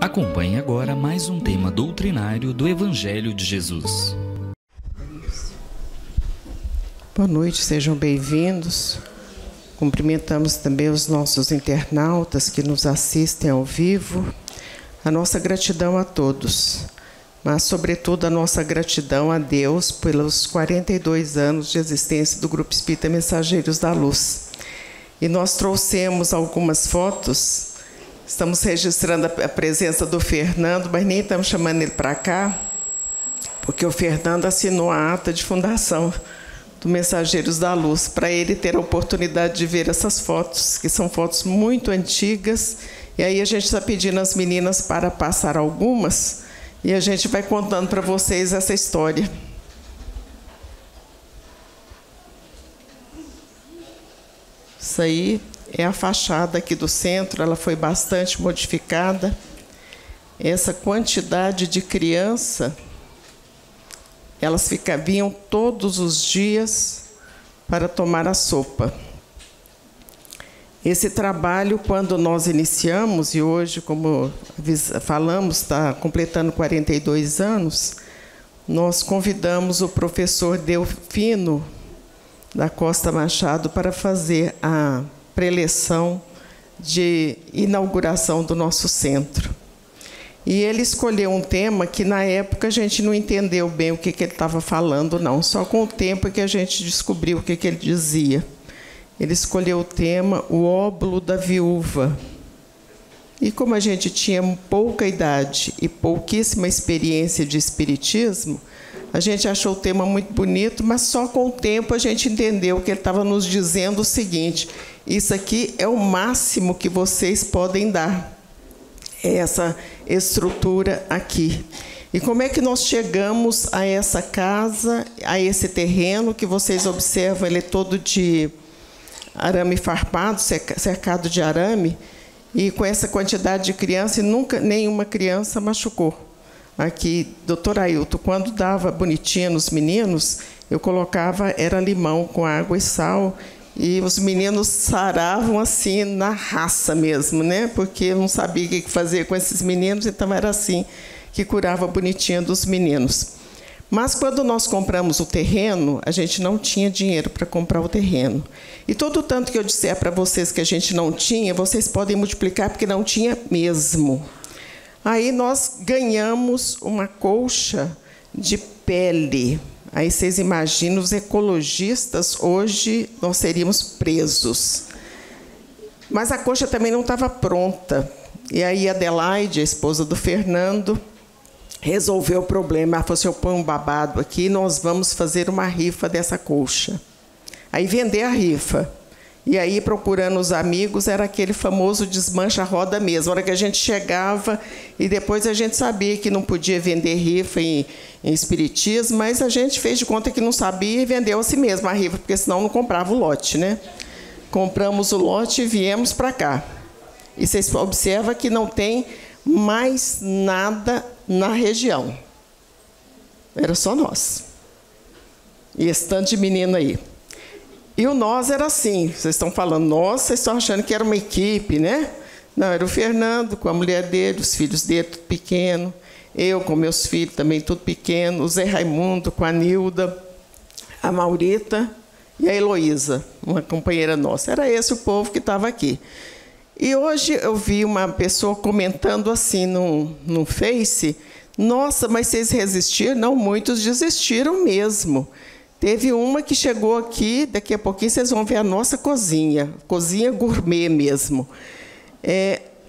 Acompanhe agora mais um tema doutrinário do Evangelho de Jesus. Boa noite, sejam bem-vindos. Cumprimentamos também os nossos internautas que nos assistem ao vivo. A nossa gratidão a todos, mas sobretudo a nossa gratidão a Deus pelos 42 anos de existência do Grupo Espírita Mensageiros da Luz. E nós trouxemos algumas fotos. Estamos registrando a presença do Fernando, mas nem estamos chamando ele para cá, porque o Fernando assinou a ata de fundação do Mensageiros da Luz, para ele ter a oportunidade de ver essas fotos, que são fotos muito antigas. E aí a gente está pedindo às meninas para passar algumas, e a gente vai contando para vocês essa história. Isso aí é a fachada aqui do centro, ela foi bastante modificada. Essa quantidade de criança, elas vinham todos os dias para tomar a sopa. Esse trabalho, quando nós iniciamos, e hoje, como falamos, está completando 42 anos, nós convidamos o professor Delfino da Costa Machado para fazer a preleção de inauguração do nosso centro. E ele escolheu um tema que, na época, a gente não entendeu bem o que ele estava falando, não. Só com o tempo que a gente descobriu o que ele dizia. Ele escolheu o tema, o óbolo da viúva. E como a gente tinha pouca idade e pouquíssima experiência de espiritismo, a gente achou o tema muito bonito, mas só com o tempo a gente entendeu que ele estava nos dizendo o seguinte: isso aqui é o máximo que vocês podem dar, essa estrutura aqui. E como é que nós chegamos a essa casa, a esse terreno que vocês observam, ele é todo de arame farpado, cercado de arame, e com essa quantidade de criança, e nunca nenhuma criança machucou. Aqui, doutor Ailton, quando dava bonitinha nos meninos, eu colocava, era limão com água e sal, e os meninos saravam assim na raça mesmo, né? Porque eu não sabia o que fazer com esses meninos, então era assim que curava bonitinha dos meninos. Mas quando nós compramos o terreno, a gente não tinha dinheiro para comprar o terreno. E todo o tanto que eu disser para vocês que a gente não tinha, vocês podem multiplicar, porque não tinha mesmo. Aí nós ganhamos uma colcha de pele. Aí vocês imaginam, os ecologistas, hoje nós seríamos presos. Mas a colcha também não estava pronta. E aí a Adelaide, a esposa do Fernando, resolveu o problema. Ela falou assim: eu ponho um babado aqui, nós vamos fazer uma rifa dessa colcha. Aí vender a rifa. E aí, procurando os amigos, era aquele famoso desmancha-roda mesmo. A hora que a gente chegava, e depois a gente sabia que não podia vender rifa em espiritismo, mas a gente fez de conta que não sabia e vendeu a si mesmo a rifa, porque senão não comprava o lote, né? Compramos o lote e viemos para cá. E vocês observam que não tem mais nada na região. Era só nós. E esse tanto de menino aí. E o nós era assim, vocês estão falando, nossa, vocês estão achando que era uma equipe, né? Não, era o Fernando com a mulher dele, os filhos dele, tudo pequeno. Eu com meus filhos também, tudo pequeno. O Zé Raimundo com a Nilda, a Maurita e a Heloísa, uma companheira nossa. Era esse o povo que estava aqui. E hoje eu vi uma pessoa comentando assim no Face: nossa, mas vocês resistiram? Não, muitos desistiram mesmo. Teve uma que chegou aqui, daqui a pouquinho vocês vão ver a nossa cozinha gourmet mesmo.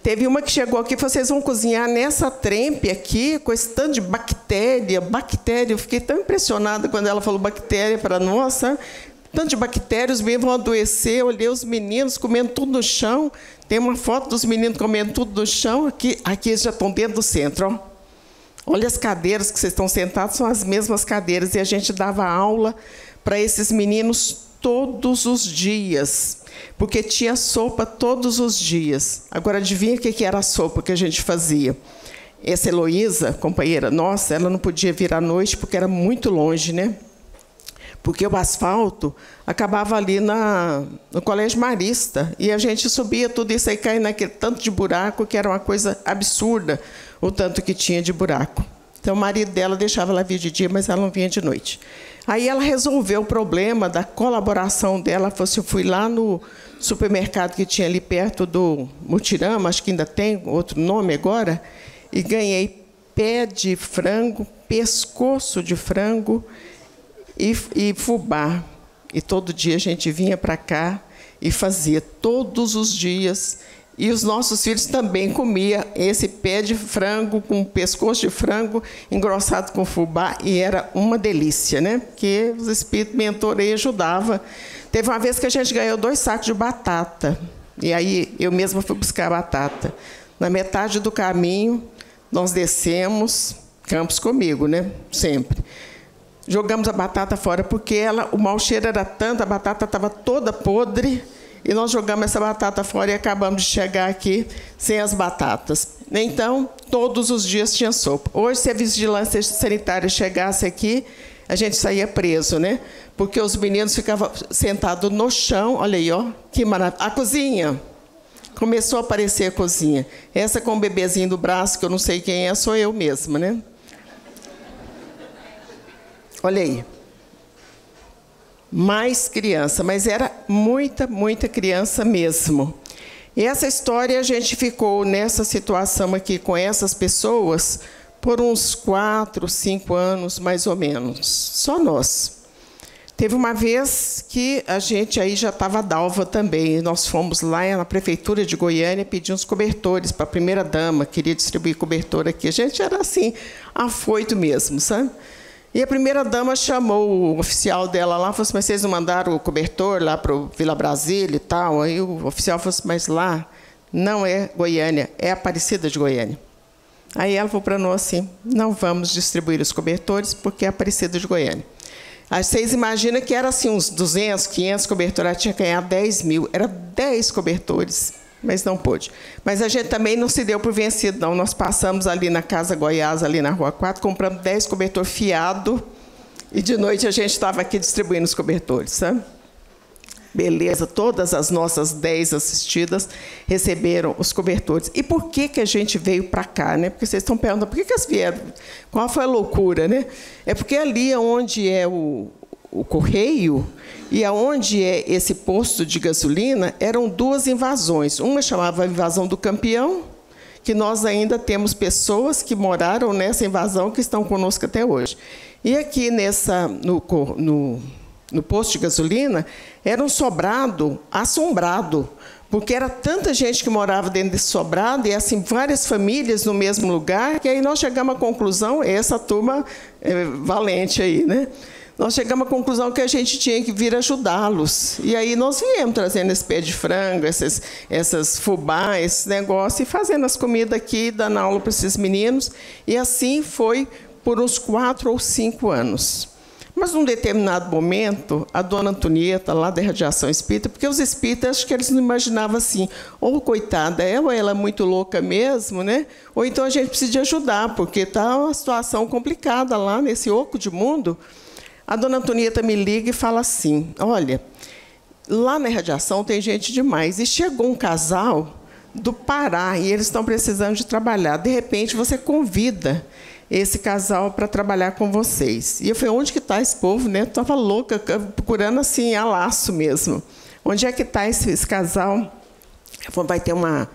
Teve uma que chegou aqui e falou: vocês vão cozinhar nessa trempe aqui, com esse tanto de bactéria. Eu fiquei tão impressionada quando ela falou bactéria para nós, sabe? Tanto de bactérias, os meninos vão adoecer. Eu olhei os meninos comendo tudo no chão. Tem uma foto dos meninos comendo tudo no chão. Aqui eles já estão dentro do centro, ó. Olha as cadeiras que vocês estão sentados, são as mesmas cadeiras. E a gente dava aula para esses meninos todos os dias, porque tinha sopa todos os dias. Agora, adivinha o que era a sopa que a gente fazia? Essa Heloísa, companheira nossa, ela não podia vir à noite, porque era muito longe, né? porque o asfalto acabava ali no Colégio Marista, e a gente subia tudo isso aí, caía naquele tanto de buraco, que era uma coisa absurda, o tanto que tinha de buraco. Então, o marido dela deixava ela vir de dia, mas ela não vinha de noite. Aí ela resolveu o problema da colaboração dela. Ela falou assim, eu fui lá no supermercado que tinha ali perto do Mutirama, acho que ainda tem outro nome agora, e ganhei pé de frango, pescoço de frango, e fubá. E todo dia a gente vinha para cá e fazia, todos os dias. E os nossos filhos também comiam esse pé de frango com pescoço de frango engrossado com fubá, e era uma delícia, né? Porque os espíritos mentorei e ajudavam. Teve uma vez que a gente ganhou 2 sacos de batata, e aí eu mesma fui buscar a batata. Na metade do caminho, nós descemos, Campos comigo, né? Sempre. Jogamos a batata fora, porque o mau cheiro era tanto, a batata estava toda podre, e nós jogamos essa batata fora e acabamos de chegar aqui sem as batatas. Então, todos os dias tinha sopa. Hoje, se a vigilância sanitária chegasse aqui, a gente saía preso, né? Porque os meninos ficavam sentados no chão. Olha aí, ó, que maravilha. A cozinha. Começou a aparecer a cozinha. Essa com o bebezinho do braço, que eu não sei quem é, sou eu mesma, né? Olha aí. Mais criança, mas era muita, muita criança mesmo. E essa história, a gente ficou nessa situação aqui com essas pessoas por uns 4, 5 anos, mais ou menos. Só nós. Teve uma vez que a gente aí já estava dalva também. Nós fomos lá na Prefeitura de Goiânia pedir uns cobertores para a primeira-dama, queria distribuir cobertor aqui. A gente era assim, afoito mesmo, sabe? E a primeira-dama chamou o oficial dela lá, falou assim, mas vocês não mandaram o cobertor lá para o Vila Brasília e tal? Aí o oficial falou assim, mas lá não é Goiânia, é Aparecida de Goiânia. Aí ela falou para nós assim, não vamos distribuir os cobertores porque é Aparecida de Goiânia. Aí vocês imaginam que era assim, uns 200, 500 cobertores, ela tinha que ganhar 10 mil, era 10 cobertores, mas não pôde. Mas a gente também não se deu por vencido, não. Nós passamos ali na Casa Goiás, ali na Rua 4, compramos 10 cobertores fiados, e de noite a gente estava aqui distribuindo os cobertores, sabe? Beleza, todas as nossas 10 assistidas receberam os cobertores. E por que a gente veio para cá, né? Porque vocês estão perguntando, por que elas vieram? Qual foi a loucura, né? É porque ali onde é o correio e aonde é esse posto de gasolina, eram 2 invasões. Uma chamava Invasão do Campeão, que nós ainda temos pessoas que moraram nessa invasão que estão conosco até hoje. E aqui no posto de gasolina, era um sobrado assombrado, porque era tanta gente que morava dentro desse sobrado, e assim, várias famílias no mesmo lugar, que aí nós chegamos à conclusão, essa turma valente aí, né? Nós chegamos à conclusão que a gente tinha que vir ajudá-los. E aí nós viemos trazendo esse pé de frango, essas fubá, esse negócio, e fazendo as comidas aqui, dando aula para esses meninos. E assim foi por uns 4 ou 5 anos. Mas, num determinado momento, a dona Antonieta, lá da Radiação Espírita, porque os espíritas, acho que eles não imaginavam assim, ou coitada, ou ela é muito louca mesmo, né? Ou então a gente precisa de ajudar, porque está uma situação complicada lá nesse oco de mundo. A dona Antonieta me liga e fala assim, olha, lá na Radiação tem gente demais, e chegou um casal do Pará, e eles estão precisando de trabalhar. De repente, você convida esse casal para trabalhar com vocês. E eu falei, onde que está esse povo, né? Estava louca, procurando assim, a laço mesmo. Onde é que está esse casal? Vai ter uma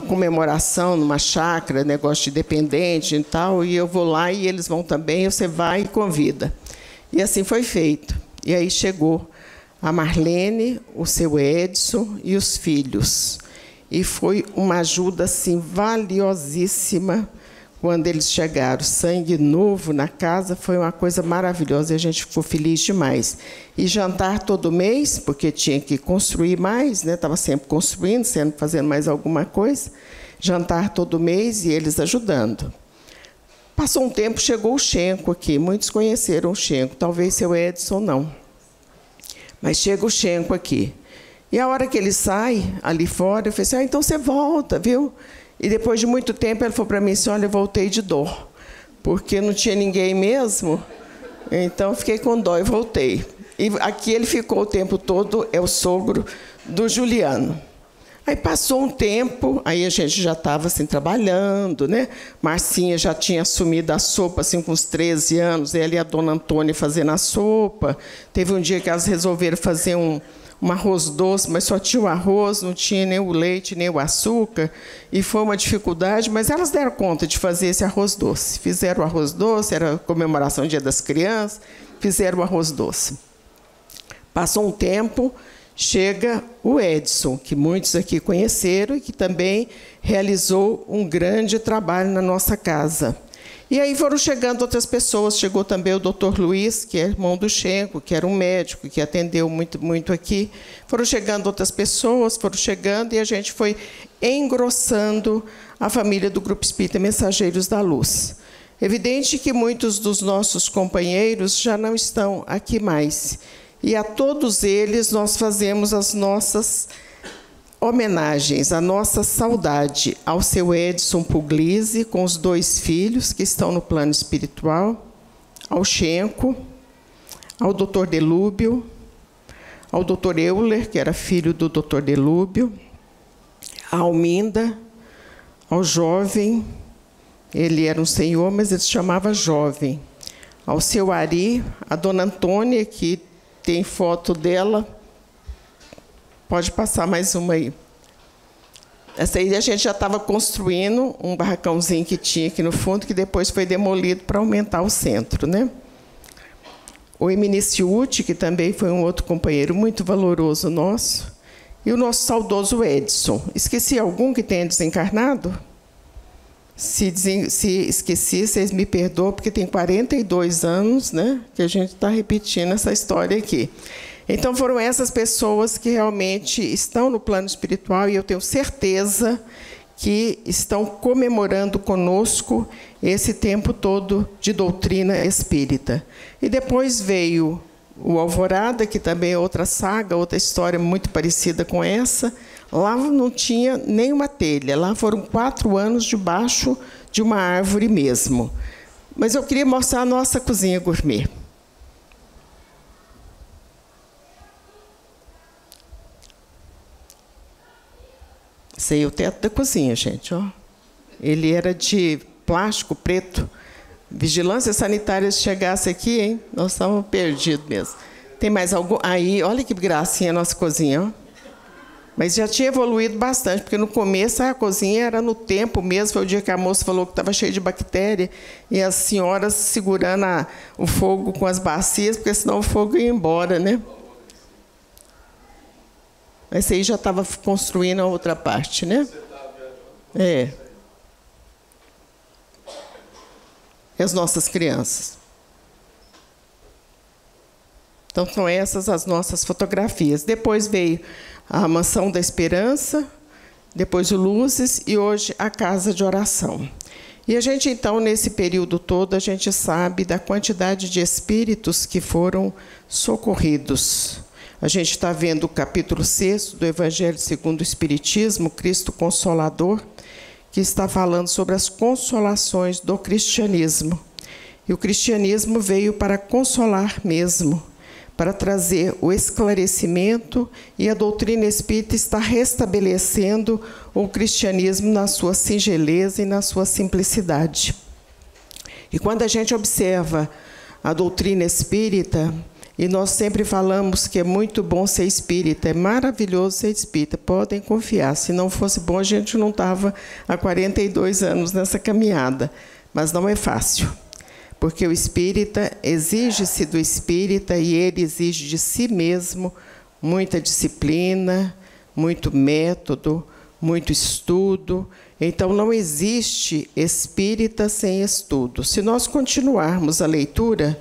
comemoração numa chácara, negócio de dependente e tal, e eu vou lá e eles vão também, você vai e convida. E assim foi feito. E aí chegou a Marlene, o seu Edson e os filhos. E foi uma ajuda assim, valiosíssima. Quando eles chegaram, sangue novo na casa, foi uma coisa maravilhosa e a gente ficou feliz demais. E jantar todo mês, porque tinha que construir mais, né? Estava sempre construindo, sempre fazendo mais alguma coisa. Jantar todo mês e eles ajudando. Passou um tempo, chegou o Xenco aqui. Muitos conheceram o Xenco, talvez seu Edson não. Mas chega o Xenco aqui. E a hora que ele sai ali fora, eu falei assim, então você volta, viu? E depois de muito tempo, ele falou para mim assim, olha, eu voltei de dó, porque não tinha ninguém mesmo, então fiquei com dó e voltei. E aqui ele ficou o tempo todo, é o sogro do Juliano. Aí passou um tempo, aí a gente já estava assim, trabalhando, né? Marcinha já tinha assumido a sopa assim, com uns 13 anos, ela e a dona Antônia fazendo a sopa. Teve um dia que elas resolveram fazer um arroz doce, mas só tinha o arroz, não tinha nem o leite, nem o açúcar, e foi uma dificuldade, mas elas deram conta de fazer esse arroz doce. Fizeram o arroz doce, era comemoração do Dia das Crianças, fizeram o arroz doce. Passou um tempo, chega o Edson, que muitos aqui conheceram e que também realizou um grande trabalho na nossa casa. E aí foram chegando outras pessoas, chegou também o doutor Luiz, que é irmão do Schenco, que era um médico, que atendeu muito aqui. Foram chegando outras pessoas, foram chegando, e a gente foi engrossando a família do Grupo Espírita Mensageiros da Luz. Evidente que muitos dos nossos companheiros já não estão aqui mais. E a todos eles nós fazemos as nossas homenagens, a nossa saudade ao seu Edson Puglisi, com os 2 filhos que estão no plano espiritual, ao Schenco, ao doutor Delúbio, ao doutor Euler, que era filho do doutor Delúbio, a Alminda, ao jovem, ele era um senhor, mas ele se chamava jovem, ao seu Ari, a dona Antônia, que tem foto dela. Pode passar mais uma aí. Essa aí a gente já estava construindo um barracãozinho que tinha aqui no fundo, que depois foi demolido para aumentar o centro, né? O Eminiciuti, que também foi um outro companheiro muito valoroso nosso, e o nosso saudoso Edson. Esqueci algum que tenha desencarnado? Se esqueci, vocês me perdoam, porque tem 42 anos, né, que a gente está repetindo essa história aqui. Então, foram essas pessoas que realmente estão no plano espiritual, e eu tenho certeza que estão comemorando conosco esse tempo todo de doutrina espírita. E depois veio o Alvorada, que também é outra saga, outra história muito parecida com essa. Lá não tinha nenhuma telha, lá foram 4 anos debaixo de uma árvore mesmo. Mas eu queria mostrar a nossa cozinha gourmet. Esse aí é o teto da cozinha, gente. Ó. Ele era de plástico preto. Vigilância sanitária, se chegasse aqui, hein? Nós estávamos perdidos mesmo. Tem mais algum? Aí, olha que gracinha a nossa cozinha, ó. Mas já tinha evoluído bastante, porque no começo a cozinha era no tempo mesmo, foi o dia que a moça falou que estava cheio de bactéria, e as senhoras segurando o fogo com as bacias, porque senão o fogo ia embora, né? Mas aí já estava construindo a outra parte, né? É. E as nossas crianças. Então, são essas as nossas fotografias. Depois veio a Mansão da Esperança, depois o Luzes e hoje a Casa de Oração. E a gente, então, nesse período todo, a gente sabe da quantidade de espíritos que foram socorridos. A gente está vendo o capítulo 6 do Evangelho segundo o Espiritismo, Cristo Consolador, que está falando sobre as consolações do cristianismo. E o cristianismo veio para consolar mesmo, para trazer o esclarecimento, e a doutrina espírita está restabelecendo o cristianismo na sua singeleza e na sua simplicidade. E quando a gente observa a doutrina espírita, e nós sempre falamos que é muito bom ser espírita, é maravilhoso ser espírita, podem confiar. Se não fosse bom, a gente não estava há 42 anos nessa caminhada. Mas não é fácil, porque o espírita exige-se do espírita e ele exige de si mesmo muita disciplina, muito método, muito estudo. Então, não existe espírita sem estudo. Se nós continuarmos a leitura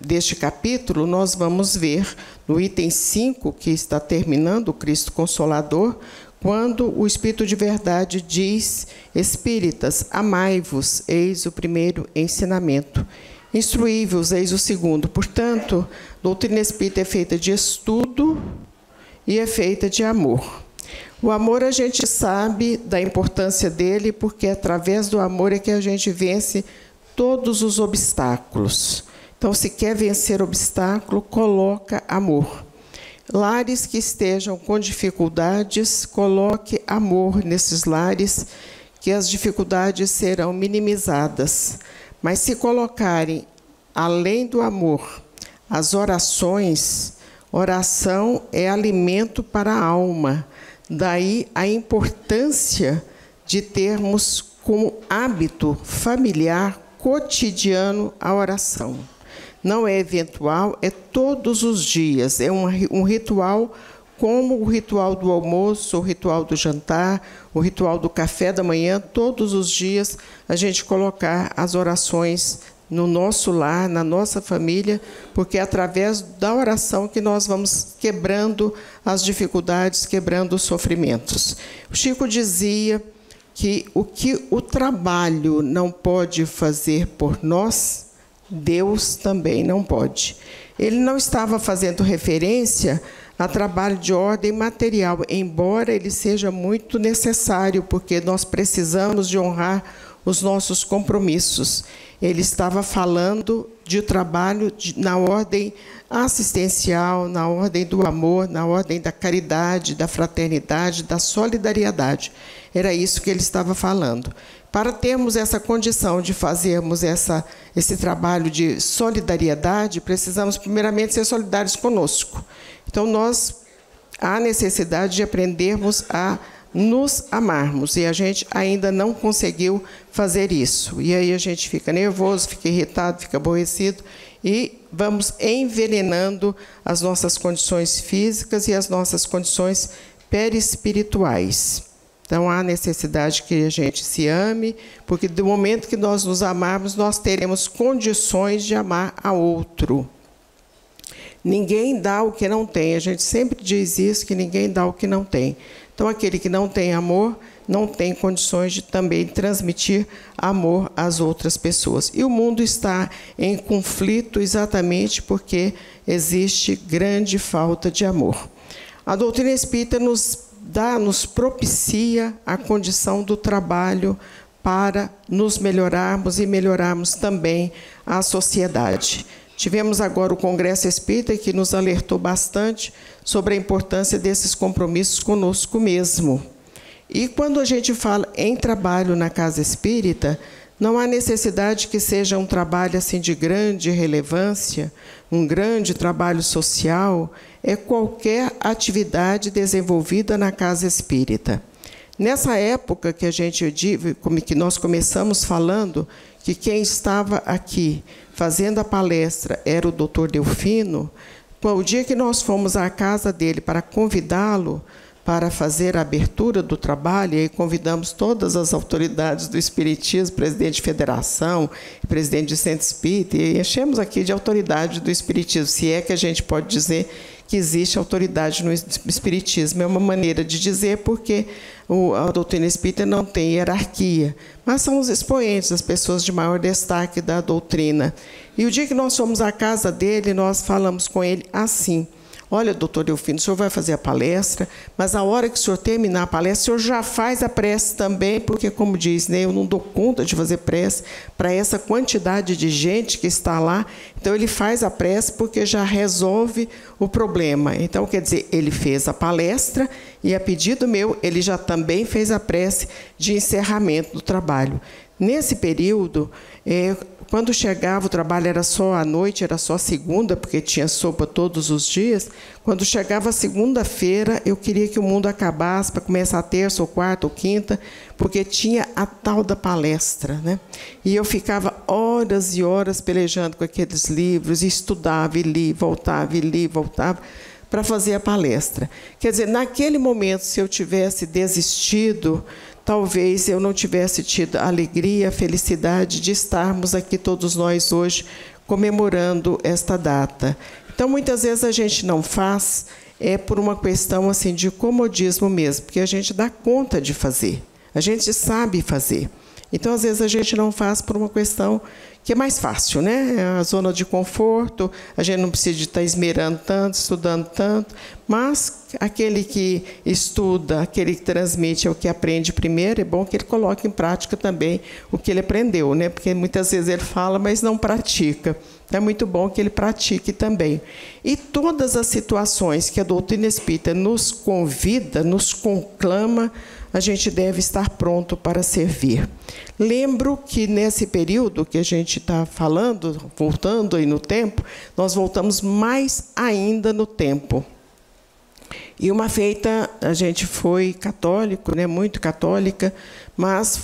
deste capítulo, nós vamos ver no item 5, que está terminando, o Cristo Consolador, quando o Espírito de Verdade diz: espíritas, amai-vos, eis o primeiro ensinamento. Instruí-vos, eis o segundo. Portanto, a doutrina espírita é feita de estudo e é feita de amor. O amor, a gente sabe da importância dele, porque através do amor é que a gente vence todos os obstáculos. Então, se quer vencer obstáculo, coloca amor. Lares que estejam com dificuldades, coloque amor nesses lares, que as dificuldades serão minimizadas. Mas se colocarem, além do amor, as orações, oração é alimento para a alma. Daí a importância de termos como hábito familiar, cotidiano, a oração. Não é eventual, é todos os dias. É um ritual como o ritual do almoço, o ritual do jantar, o ritual do café da manhã. Todos os dias a gente colocar as orações no nosso lar, na nossa família, porque é através da oração que nós vamos quebrando as dificuldades, quebrando os sofrimentos. O Chico dizia que o trabalho não pode fazer por nós, Deus também não pode. Ele não estava fazendo referência a trabalho de ordem material, embora ele seja muito necessário, porque nós precisamos de honrar os nossos compromissos. Ele estava falando de trabalho na ordem assistencial, na ordem do amor, na ordem da caridade, da fraternidade, da solidariedade. Era isso que ele estava falando. Para termos essa condição de fazermos esse trabalho de solidariedade, precisamos primeiramente ser solidários conosco. Então, há necessidade de aprendermos a nos amarmos, e a gente ainda não conseguiu fazer isso. E aí a gente fica nervoso, fica irritado, fica aborrecido, e vamos envenenando as nossas condições físicas e as nossas condições perispirituais. Então, há necessidade que a gente se ame, porque do momento que nós nos amarmos, nós teremos condições de amar a outro. Ninguém dá o que não tem. A gente sempre diz isso, que ninguém dá o que não tem. Então, aquele que não tem amor, não tem condições de também transmitir amor às outras pessoas. E o mundo está em conflito exatamente porque existe grande falta de amor. A doutrina espírita nos propicia a condição do trabalho para nos melhorarmos e melhorarmos também a sociedade. Tivemos agora o Congresso Espírita, que nos alertou bastante sobre a importância desses compromissos conosco mesmo. E quando a gente fala em trabalho na casa espírita, não há necessidade que seja um trabalho assim de grande relevância, um grande trabalho social, é qualquer atividade desenvolvida na casa espírita. Nessa época que nós começamos falando que quem estava aqui fazendo a palestra era o Dr. Delfino, o dia que nós fomos à casa dele para convidá-lo para fazer a abertura do trabalho, e aí convidamos todas as autoridades do Espiritismo, presidente de federação, presidente de centro espírita, e enchemos aqui de autoridade do Espiritismo, se é que a gente pode dizer que existe autoridade no Espiritismo. É uma maneira de dizer, porque a doutrina espírita não tem hierarquia, mas são os expoentes, as pessoas de maior destaque da doutrina. E o dia que nós fomos à casa dele, nós falamos com ele assim: olha, doutor Delfino, o senhor vai fazer a palestra, mas a hora que o senhor terminar a palestra, o senhor já faz a prece também, porque, como diz, né, eu não dou conta de fazer prece para essa quantidade de gente que está lá. Então, ele faz a prece porque já resolve o problema. Então, quer dizer, ele fez a palestra e, a pedido meu, ele já também fez a prece de encerramento do trabalho. Nesse período, quando chegava, o trabalho era só à noite, era só segunda, porque tinha sopa todos os dias. Quando chegava a segunda-feira, eu queria que o mundo acabasse para começar a terça, ou quarta, ou quinta, porque tinha a tal da palestra, né? E eu ficava horas e horas pelejando com aqueles livros, e estudava, e li, voltava, para fazer a palestra. Quer dizer, naquele momento, se eu tivesse desistido, talvez eu não tivesse tido a alegria, a felicidade de estarmos aqui todos nós hoje comemorando esta data. Então, muitas vezes a gente não faz por uma questão assim de comodismo mesmo, porque a gente dá conta de fazer, a gente sabe fazer. Então, às vezes a gente não faz por uma questão que é mais fácil, né? É a zona de conforto, a gente não precisa de estar esmerando tanto, estudando tanto, mas aquele que estuda, aquele que transmite é o que aprende primeiro, é bom que ele coloque em prática também o que ele aprendeu, né? Porque muitas vezes ele fala, mas não pratica. É muito bom que ele pratique também. E todas as situações que a doutrina espírita nos convida, nos conclama, a gente deve estar pronto para servir. Lembro que nesse período que a gente está falando, voltando aí no tempo, nós voltamos mais ainda no tempo. E uma feita, a gente foi católico, né, muito católica, mas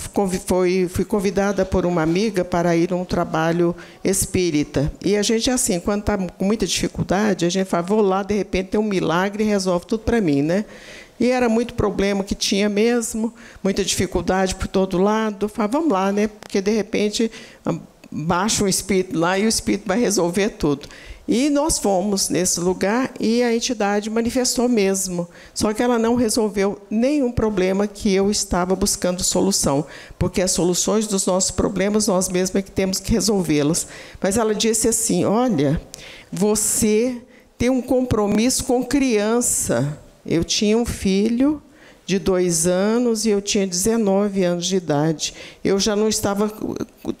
fui convidada por uma amiga para ir a um trabalho espírita. E a gente, assim, quando está com muita dificuldade, a gente fala, vou lá, de repente tem um milagre e resolve tudo para mim, né? E era muito problema que tinha mesmo, muita dificuldade por todo lado. Falei, vamos lá, né? Porque, de repente, baixa um espírito lá e o espírito vai resolver tudo. E nós fomos nesse lugar e a entidade manifestou mesmo. Só que ela não resolveu nenhum problema que eu estava buscando solução, porque as soluções dos nossos problemas, nós mesmos é que temos que resolvê-las. Mas ela disse assim, olha, você tem um compromisso com criança. Eu tinha um filho de 2 anos e eu tinha 19 anos de idade. Eu já não estava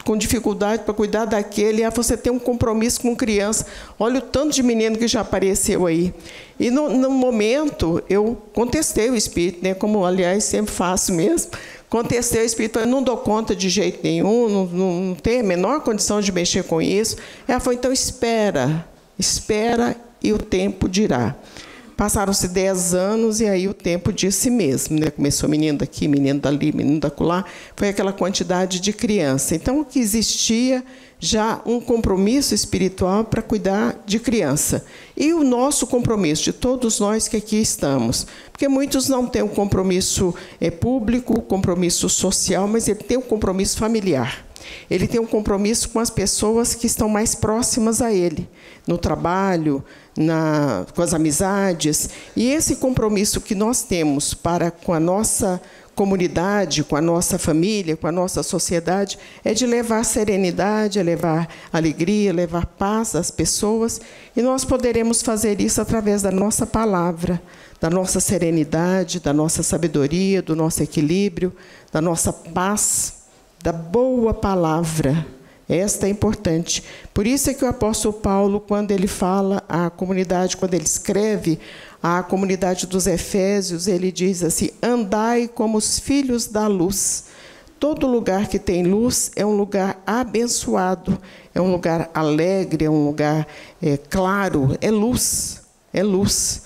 com dificuldade para cuidar daquele. Você tem um compromisso com criança. Olha o tanto de menino que já apareceu aí. E, no momento, eu contestei o espírito, né? Como, aliás, sempre faço mesmo. Contestei o espírito, eu não dou conta de jeito nenhum, não tenho a menor condição de mexer com isso. Ela falou, então, espera e o tempo dirá. Passaram-se 10 anos e aí o tempo disse mesmo, né? Começou menino daqui, menino dali, menino dacolá, foi aquela quantidade de criança. Então, o que existia já um compromisso espiritual para cuidar de criança. E o nosso compromisso, de todos nós que aqui estamos. Porque muitos não têm um compromisso público, compromisso social, mas ele tem um compromisso familiar. Ele tem um compromisso com as pessoas que estão mais próximas a ele, no trabalho, com as amizades. E esse compromisso que nós temos com a nossa comunidade, com a nossa família, com a nossa sociedade, é de levar serenidade, é levar alegria, levar paz às pessoas. E nós poderemos fazer isso através da nossa palavra, da nossa serenidade, da nossa sabedoria, do nosso equilíbrio, da nossa paz, da boa palavra. Esta é importante. Por isso é que o apóstolo Paulo, quando ele fala à comunidade, quando ele escreve à comunidade dos Efésios, ele diz assim, andai como os filhos da luz. Todo lugar que tem luz é um lugar abençoado, é um lugar alegre, é um lugar claro, é luz, é luz.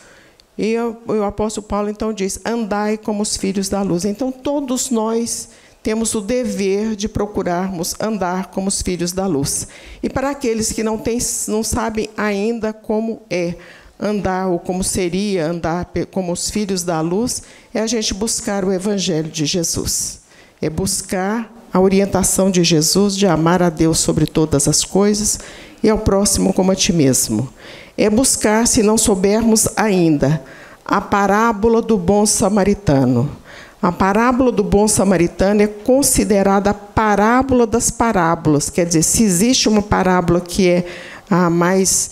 E o apóstolo Paulo, então, diz, andai como os filhos da luz. Então, todos nós temos o dever de procurarmos andar como os filhos da luz. E para aqueles que não sabem ainda como é andar, ou como seria andar como os filhos da luz, é a gente buscar o Evangelho de Jesus. É buscar a orientação de Jesus, de amar a Deus sobre todas as coisas e ao próximo como a ti mesmo. É buscar, se não soubermos ainda, a parábola do bom samaritano. A parábola do bom samaritano é considerada a parábola das parábolas. Quer dizer, se existe uma parábola que é a mais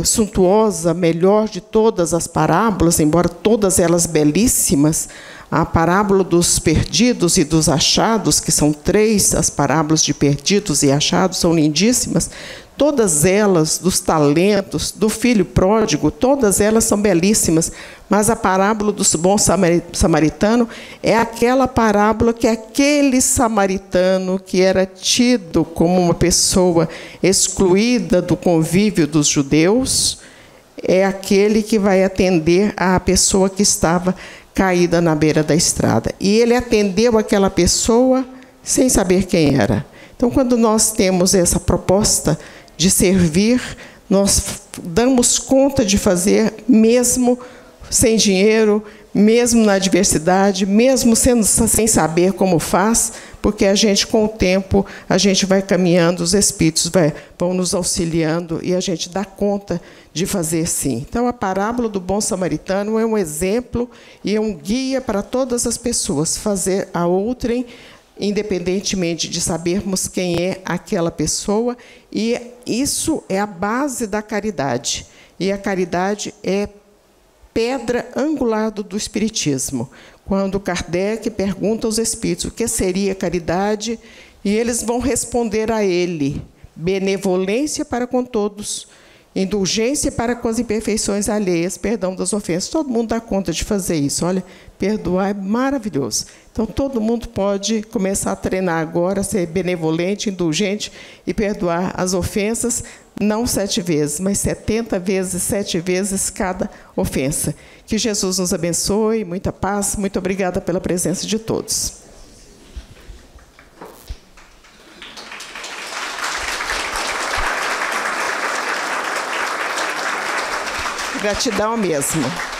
suntuosa, melhor de todas as parábolas, embora todas elas belíssimas, a parábola dos perdidos e dos achados, que são 3, as parábolas de perdidos e achados são lindíssimas, todas elas, dos talentos, do filho pródigo, todas elas são belíssimas, mas a parábola do bom samaritano é aquela parábola que aquele samaritano que era tido como uma pessoa excluída do convívio dos judeus, é aquele que vai atender a pessoa que estava caída na beira da estrada. E ele atendeu aquela pessoa sem saber quem era. Então, quando nós temos essa proposta de servir, nós damos conta de fazer, mesmo sem dinheiro, mesmo na adversidade, mesmo sem saber como faz, porque a gente, com o tempo, a gente vai caminhando, os Espíritos vão nos auxiliando e a gente dá conta de fazer sim. Então, a parábola do bom samaritano é um exemplo e é um guia para todas as pessoas, fazer a outrem independentemente de sabermos quem é aquela pessoa, e isso é a base da caridade. E a caridade é pedra angular do Espiritismo. Quando Kardec pergunta aos espíritos o que seria caridade, e eles vão responder a ele: benevolência para com todos, indulgência para com as imperfeições alheias, perdão das ofensas. Todo mundo dá conta de fazer isso. Olha, perdoar é maravilhoso. Então, todo mundo pode começar a treinar agora, a ser benevolente, indulgente e perdoar as ofensas, não 7 vezes, mas 70 vezes, 7 vezes cada ofensa. Que Jesus nos abençoe, muita paz, muito obrigada pela presença de todos. Gratidão mesmo.